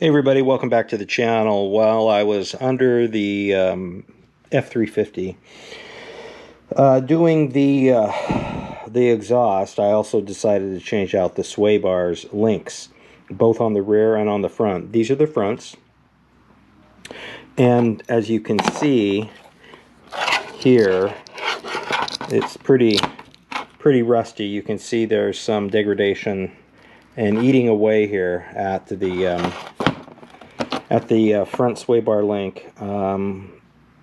Hey everybody, welcome back to the channel. While I was under the F350 doing the exhaust, I also decided to change out the sway bars links, both on the rear and on the front. These are the fronts, and as you can see here, it's pretty rusty. You can see there's some degradation and eating away here at the front sway bar link.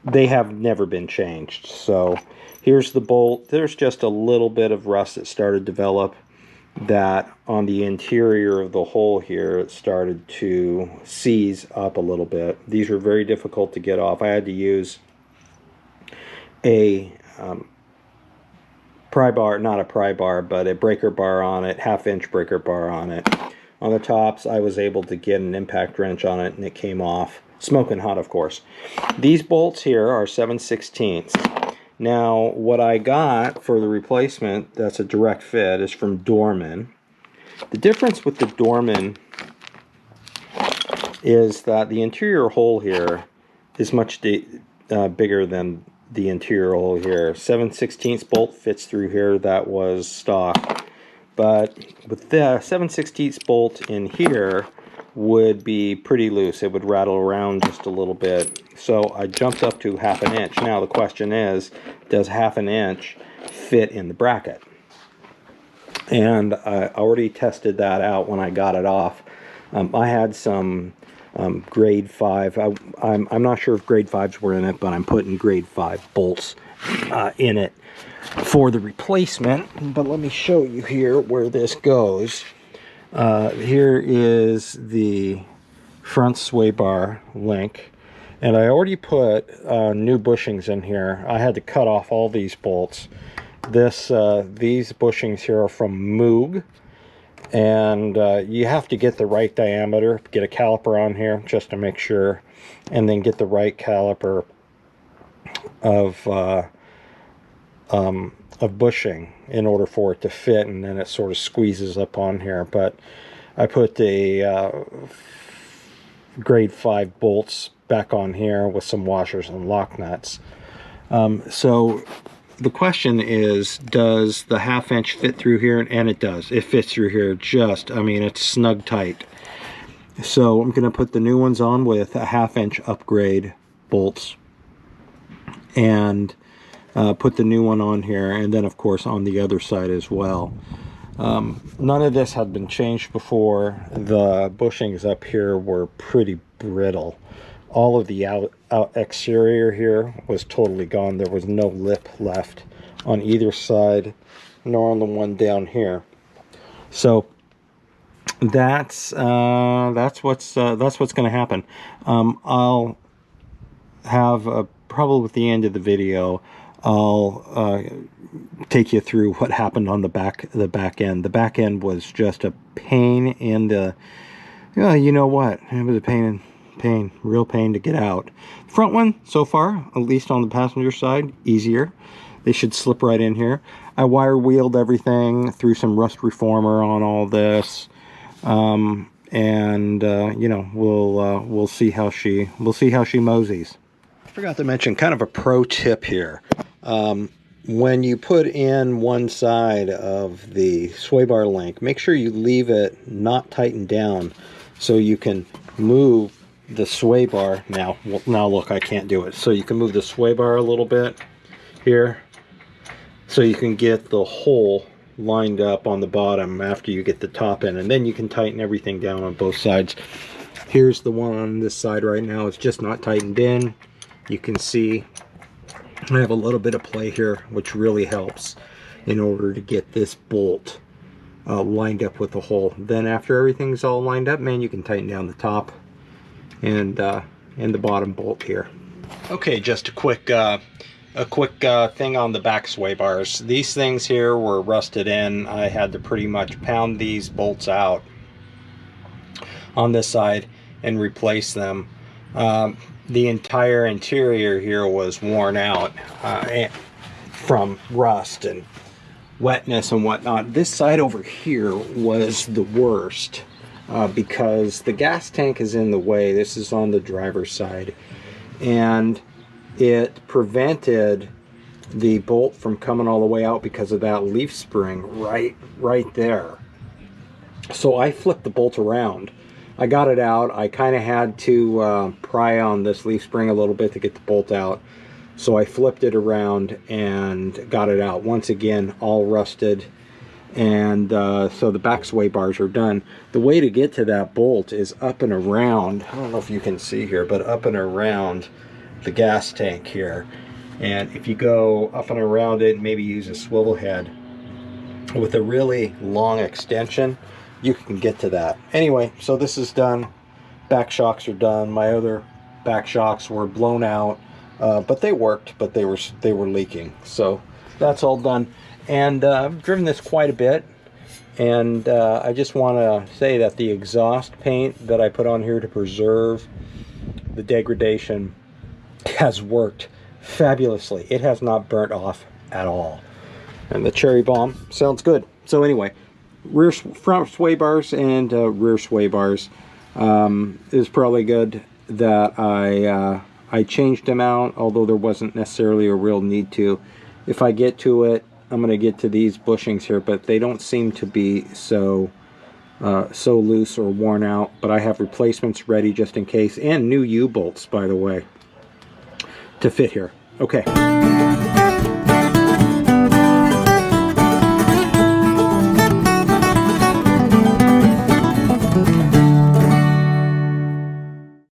They have never been changed. So here's the bolt. There's just a little bit of rust that started to develop, that on the interior of the hole here it started to seize up a little bit. These were very difficult to get off. I had to use a pry bar, not a pry bar, but a breaker bar on it, half-inch breaker bar on it. On the tops, I was able to get an impact wrench on it, and it came off. Smoking hot, of course. These bolts here are 7/16. Now, what I got for the replacement that's a direct fit is from Dorman. The difference with the Dorman is that the interior hole here is much bigger than the interior hole here. 7/16 bolt fits through here. That was stock. But with the 7/16 bolt in here would be pretty loose. It would rattle around just a little bit. So I jumped up to 1/2 inch. Now the question is, does 1/2 inch fit in the bracket? And I already tested that out when I got it off. I had some grade 5. I'm not sure if grade 5s were in it, but I'm putting grade 5 bolts in it for the replacement. But let me show you here where this goes. Here is the front sway bar link, and I already put new bushings in here. I had to cut off all these bolts. These bushings here are from Moog, and you have to get the right diameter, get a caliper on here just to make sure, and then get the right caliper of bushing in order for it to fit, and then it sort of squeezes up on here. But I put the grade 5 bolts back on here with some washers and lock nuts. So the question is, does the 1/2 inch fit through here? And it does. It fits through here just, I mean, it's snug tight. So I'm going to put the new ones on with a 1/2 inch upgrade bolts, and put the new one on here, and then of course on the other side as well. None of this had been changed before. The bushings up here were pretty brittle. All of the out exterior here was totally gone. There was no lip left on either side, nor on the one down here. So that's what's going to happen. I'll have probably at the end of the video, I'll take you through what happened on the back end. The back end was just a pain in the, you know what? It was a real pain to get out. Front one, so far, at least on the passenger side, easier. They should slip right in here. I wire wheeled everything, threw some rust reformer on all this, and you know, we'll see how she moseys. I forgot to mention kind of a pro tip here. When you put in one side of the sway bar link, make sure you leave it not tightened down so you can move the sway bar. Now look, I can't do it. So you can move the sway bar a little bit here so you can get the hole lined up on the bottom after you get the top in, and then you can tighten everything down on both sides. Here's the one on this side right now. It's just not tightened in. You can see I have a little bit of play here, which really helps in order to get this bolt lined up with the hole. Then after everything's all lined up, man, you can tighten down the top and the bottom bolt here. Okay, just a quick thing on the back sway bars. These things here were rusted in. I had to pretty much pound these bolts out on this side and replace them. The entire interior here was worn out from rust and wetness and whatnot. This side over here was the worst. because the gas tank is in the way. This is on the driver's side, and it prevented the bolt from coming all the way out because of that leaf spring right there. So I flipped the bolt around. I got it out. I kind of had to pry on this leaf spring a little bit to get the bolt out. So I flipped it around and got it out. Once again, all rusted. And so the back sway bars are done. The way to get to that bolt is up and around. I don't know if you can see here, but up and around the gas tank here. And if you go up and around it, maybe use a swivel head with a really long extension, you can get to that. Anyway, so this is done. Back shocks are done. My other back shocks were blown out, but they worked, but they were leaking. So that's all done. And I've driven this quite a bit, and I just want to say that the exhaust paint that I put on here to preserve the degradation has worked fabulously. It has not burnt off at all, and the cherry bomb sounds good. So anyway, front sway bars and rear sway bars. It was probably good that I changed them out, although there wasn't necessarily a real need to. If I get to it, I'm going to get to these bushings here, but they don't seem to be so loose or worn out. But I have replacements ready just in case, and new U-bolts, by the way, to fit here. Okay.